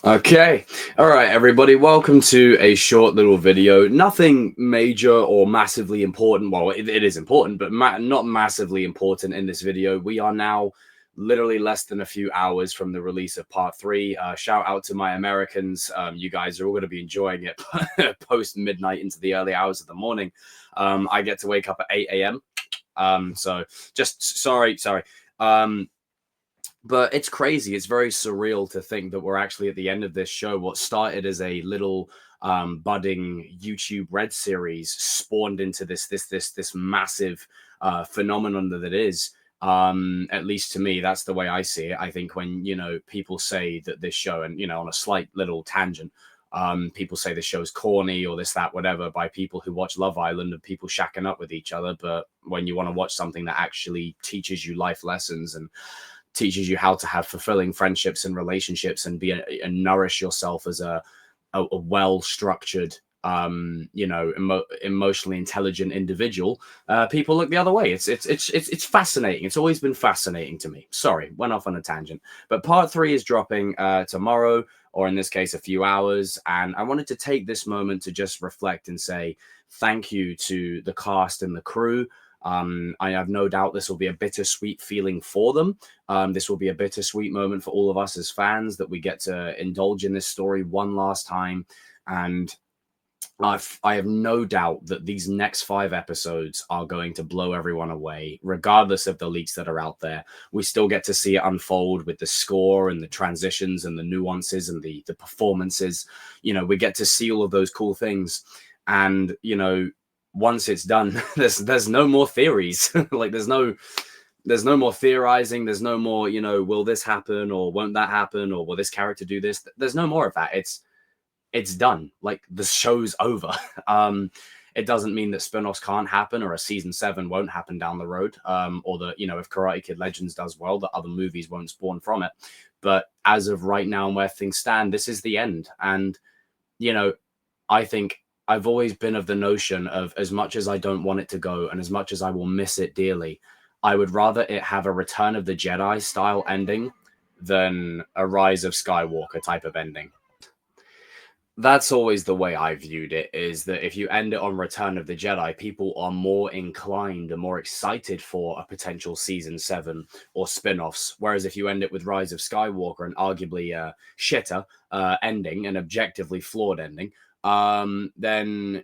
Okay. All right, everybody. Welcome to a short little video. Nothing major or massively important. Well, it is important, but not massively important in this video. We are now literally less than a few hours from the release of part three. Shout out to my Americans. You guys are all going to be enjoying it post midnight into the early hours of the morning. I get to wake up at 8 a.m. So just sorry. But it's crazy. It's very surreal to think that we're actually at the end of this show. What started as a little budding YouTube Red series spawned into this massive phenomenon that it is. At least to me, that's the way I see it. I think when people say that this show, and on a slight little tangent, people say the show's corny or this, that, whatever, by people who watch Love Island and people shacking up with each other. But when you want to watch something that actually teaches you life lessons and teaches you how to have fulfilling friendships and relationships and and nourish yourself as a well-structured emotionally intelligent individual, people look the other way. It's fascinating. It's always been fascinating to me. Sorry, went off on a tangent. But part three is dropping tomorrow, or in this case a few hours, and I wanted to take this moment to just reflect and say thank you to the cast and the crew. I have no doubt this will be a bittersweet feeling for them. This will be a bittersweet moment for all of us as fans, that we get to indulge in this story one last time. And I have no doubt that these next 5 episodes are going to blow everyone away, regardless of the leaks that are out there. We still get to see it unfold with the score and the transitions and the nuances and the performances. We get to see all of those cool things. And, once it's done, there's no more theories. Like there's no more theorizing. There's no more, will this happen or won't that happen, or will this character do this? There's no more of that. It's done. Like the show's over. It doesn't mean that spin-offs can't happen or a season 7 won't happen down the road, or that, if Karate Kid Legends does well, that other movies won't spawn from it. But as of right now and where things stand, this is the end. And, I think I've always been of the notion of, as much as I don't want it to go and as much as I will miss it dearly, I would rather it have a Return of the Jedi style ending than a Rise of Skywalker type of ending. That's always the way I viewed it, is that if you end it on Return of the Jedi, people are more inclined and more excited for a potential season 7 or spin-offs. Whereas if you end it with Rise of Skywalker, and arguably a shitter ending, an objectively flawed ending, then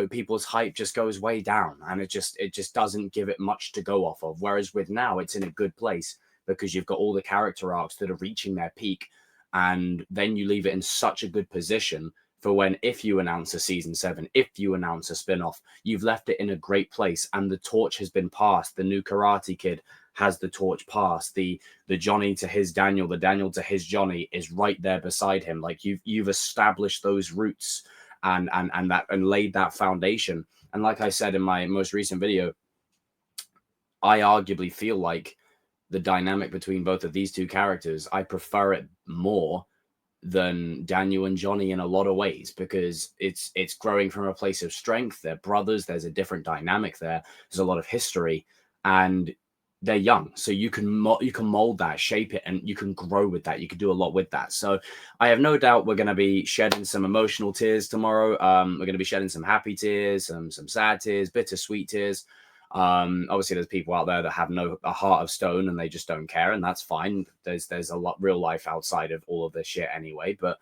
people's hype just goes way down, and it just doesn't give it much to go off of. Whereas with now, it's in a good place because you've got all the character arcs that are reaching their peak, and then you leave it in such a good position for when, if you announce a season 7, if you announce a spin-off, you've left it in a great place, and the torch has been passed. The new Karate Kid has the torch passed. The Johnny to his Daniel, the Daniel to his Johnny is right there beside him. Like you've established those roots and laid that foundation. And like I said in my most recent video, I arguably feel like the dynamic between both of these two characters, I prefer it more than Daniel and Johnny in a lot of ways, because it's growing from a place of strength. They're brothers. There's a different dynamic there. There's a lot of history, and they're young, so you can mold that, shape it, and you can grow with that. You can do a lot with that. So I have no doubt we're going to be shedding some emotional tears tomorrow. We're going to be shedding some happy tears, some sad tears, bittersweet tears. Obviously there's people out there that have a heart of stone and they just don't care, and that's fine. There's a lot real life outside of all of this shit anyway. But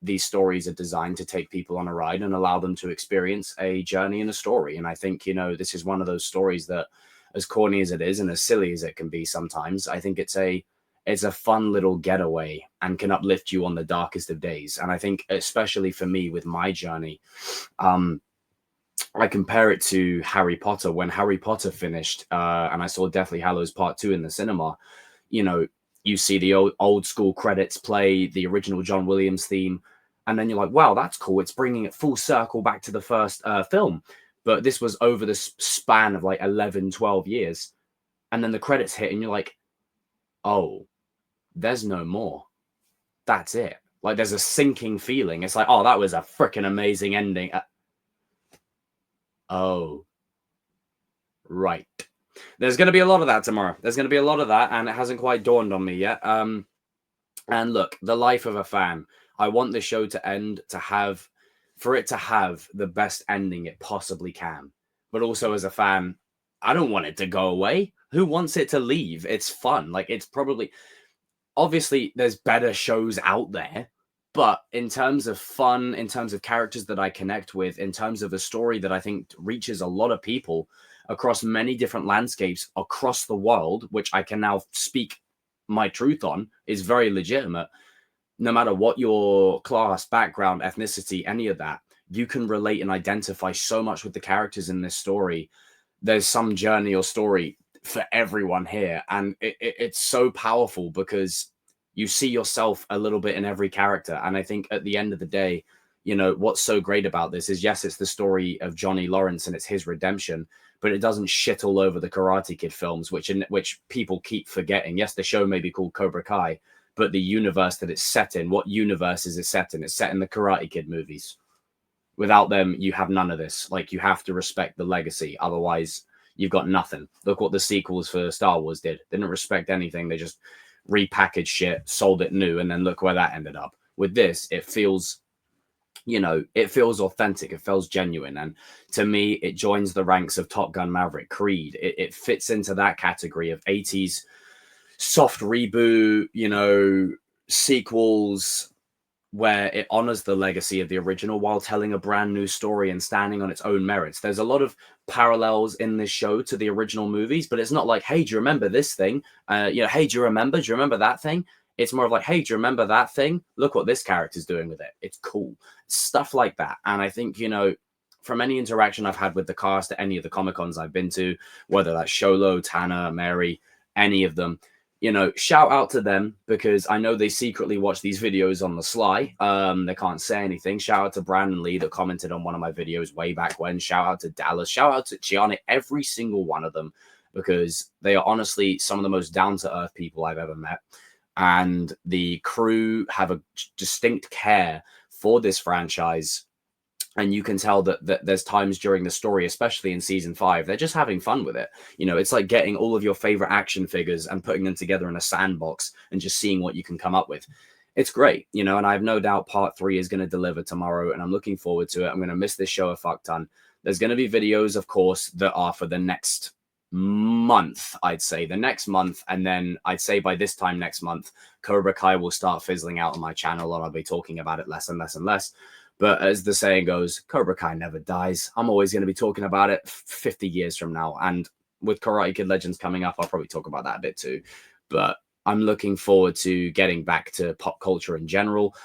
these stories are designed to take people on a ride and allow them to experience a journey and a story. And I think this is one of those stories that, as corny as it is and as silly as it can be sometimes, I think it's a fun little getaway and can uplift you on the darkest of days. And I think, especially for me with my journey, I compare it to Harry Potter. When Harry Potter finished, and I saw Deathly Hallows Part 2 in the cinema, you see the old school credits play, the original John Williams theme, and then you're like, wow, that's cool. It's bringing it full circle back to the first film. But this was over the span of like 11, 12 years. And then the credits hit and you're like, oh, there's no more. That's it. Like there's a sinking feeling. It's like, oh, that was a freaking amazing ending. Oh, right. There's going to be a lot of that tomorrow. There's going to be a lot of that, and it hasn't quite dawned on me yet. And look, the life of a fan, I want the show to end for it to have the best ending it possibly can. But also as a fan, I don't want it to go away. Who wants it to leave? It's fun. Like, it's probably, obviously there's better shows out there, but in terms of fun, in terms of characters that I connect with, in terms of a story that I think reaches a lot of people across many different landscapes across the world, which I can now speak my truth on, is very legitimate. No matter what your class, background, ethnicity, any of that, you can relate and identify so much with the characters in this story. There's some journey or story for everyone here, and it's so powerful because you see yourself a little bit in every character. And I think at the end of the day, what's so great about this is, yes, it's the story of Johnny Lawrence and it's his redemption, but it doesn't shit all over the Karate Kid films, which people keep forgetting. Yes, the show may be called Cobra Kai, but the universe that it's set in, what universe is it set in? It's set in the Karate Kid movies. Without them, you have none of this. Like, you have to respect the legacy. Otherwise, you've got nothing. Look what the sequels for Star Wars did. They didn't respect anything. They just repackaged shit, sold it new, and then look where that ended up. With this, it feels, it feels authentic. It feels genuine. And to me, it joins the ranks of Top Gun Maverick, Creed. It fits into that category of 80s soft reboot, sequels, where it honors the legacy of the original while telling a brand new story and standing on its own merits. There's a lot of parallels in this show to the original movies, but it's not like, hey, do you remember this thing? Hey, do you remember that thing? It's more of like, hey, do you remember that thing? Look what this character's doing with it. It's cool. Stuff like that. And I think, from any interaction I've had with the cast at any of the Comic-Cons I've been to, whether that's Sholo, Tanner, Mary, any of them, shout out to them, because I know they secretly watch these videos on the sly. They can't say anything. Shout out to Brandon Lee that commented on one of my videos way back when. Shout out to Dallas. Shout out to Chiani, every single one of them, because they are honestly some of the most down-to-earth people I've ever met. And the crew have a distinct care for this franchise. And you can tell that there's times during the story, especially in season 5, they're just having fun with it. It's like getting all of your favorite action figures and putting them together in a sandbox and just seeing what you can come up with. It's great, and I have no doubt part 3 is going to deliver tomorrow, and I'm looking forward to it. I'm going to miss this show a fuck ton. There's going to be videos, of course, that are for the next month, I'd say the next month. And then I'd say by this time next month, Cobra Kai will start fizzling out on my channel, and I'll be talking about it less and less and less. But as the saying goes, Cobra Kai never dies. I'm always going to be talking about it 50 years from now. And with Karate Kid Legends coming up, I'll probably talk about that a bit too. But I'm looking forward to getting back to pop culture in general.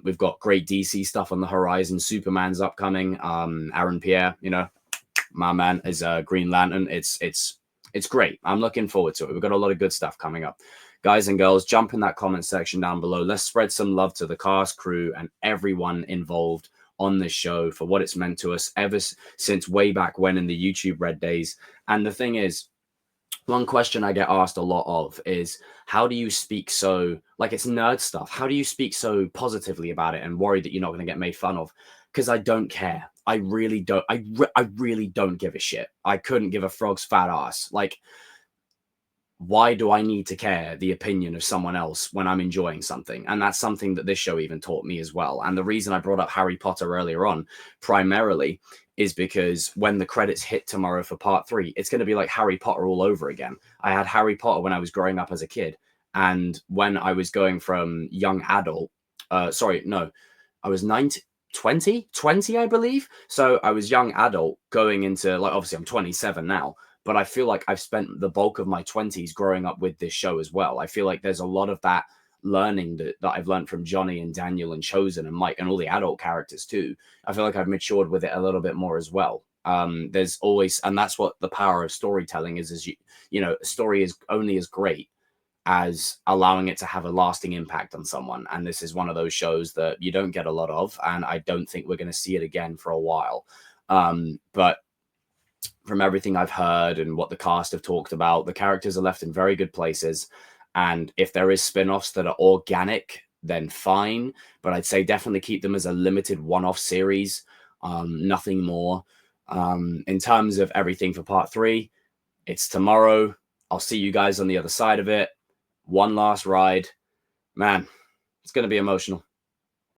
We've got great DC stuff on the horizon. Superman's upcoming. Aaron Pierre, my man, is Green Lantern. It's great. I'm looking forward to it. We've got a lot of good stuff coming up. Guys and girls, jump in that comment section down below. Let's spread some love to the cast, crew, and everyone involved on this show for what it's meant to us ever since way back when in the YouTube Red days. And the thing is, one question I get asked a lot of is, how do you speak so, like, it's nerd stuff, how do you speak so positively about it and worry that you're not going to get made fun of? Because I don't care. I really don't. I really don't give a shit. I couldn't give a frog's fat ass. Like, why do I need to care the opinion of someone else when I'm enjoying something? And that's something that this show even taught me as well. And the reason I brought up Harry Potter earlier on, primarily, is because when the credits hit tomorrow for part 3, it's going to be like Harry Potter all over again. I had Harry Potter when I was growing up as a kid. And when I was going from young adult, I was 20, I believe. So I was young adult going into, like, obviously I'm 27 now. But I feel like I've spent the bulk of my 20s growing up with this show as well. I feel like there's a lot of that learning that I've learned from Johnny and Daniel and Chosen and Mike and all the adult characters too. I feel like I've matured with it a little bit more as well. There's always, and that's what the power of storytelling is a story is only as great as allowing it to have a lasting impact on someone. And this is one of those shows that you don't get a lot of, and I don't think we're going to see it again for a while. But from everything I've heard and what the cast have talked about, the characters are left in very good places. And if there is spin-offs that are organic, then fine. But I'd say definitely keep them as a limited one-off series, nothing more. In terms of everything for part 3, it's tomorrow. I'll see you guys on the other side of it. One last ride. Man, it's going to be emotional.